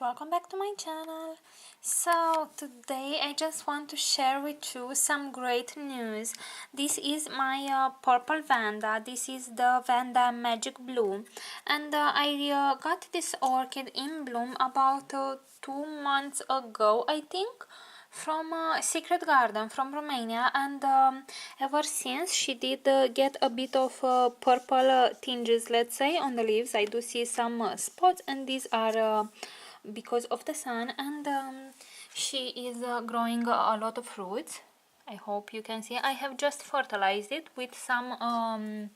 welcome back to my channel. So today I just want to share with you some great news. This is my purple vanda. This is the Vanda Magic Bloom, and I got this orchid in bloom about 2 months ago, I think, from Secret Garden from Romania, and ever since she did get a bit of purple tinges, let's say, on the leaves. I do see some spots, and these are because of the sun, and she is growing a lot of fruits. I hope you can see. I have just fertilized it with some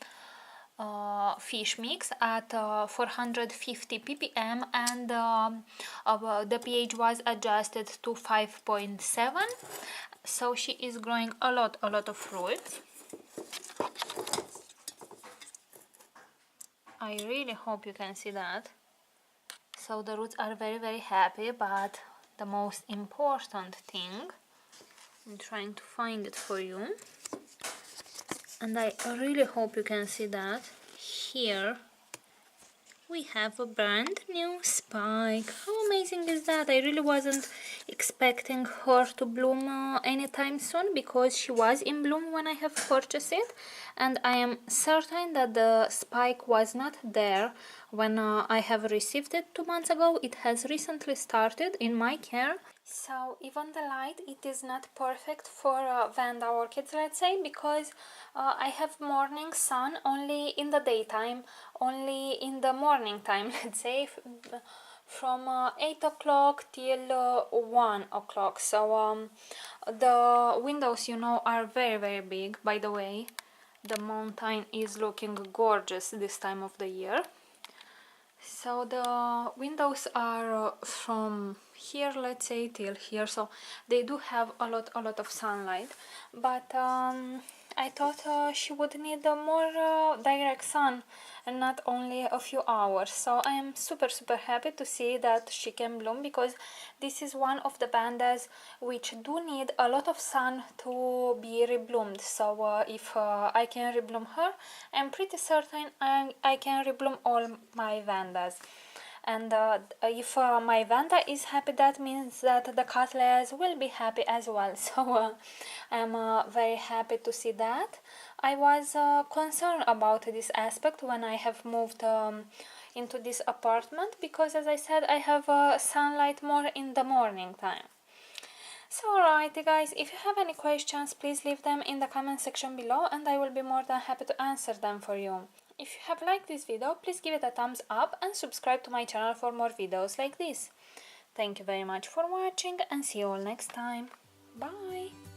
fish mix at 450 ppm, and the pH was adjusted to 5.7, so she is growing a lot of fruits. I really hope you can see that. So the roots are very happy, but the most important thing, I'm trying to find it for you, and I really hope you can see that. Here we have a brand new spike. How amazing is that? I really wasn't expecting her to bloom anytime soon, because she was in bloom when I have purchased it, and I am certain that the spike was not there when I have received it 2 months ago. It has recently started in my care. So even the light, it is not perfect for vanda orchids, let's say, because I have morning sun only in the daytime, only in the morning time, let's say, from 8 o'clock till 1 o'clock. So the windows, you know, are very big. By the way, the mountain is looking gorgeous this time of the year. So the windows are from here, let's say, till here, so they do have a lot of sunlight, but I thought she would need more direct sun and not only a few hours. So I am super happy to see that she can bloom, because this is one of the vandas which do need a lot of sun to be rebloomed. So if I can rebloom her, I'm pretty certain I can rebloom all my vandas. And if my vanda is happy, that means that the cattleyas will be happy as well. So I'm very happy to see that. I was concerned about this aspect when I have moved into this apartment, because, as I said, I have sunlight more in the morning time. So alrighty guys, if you have any questions, please leave them in the comment section below, and I will be more than happy to answer them for you. If you have liked this video, please give it a thumbs up and subscribe to my channel for more videos like this. Thank you very much for watching, and see you all next time. Bye!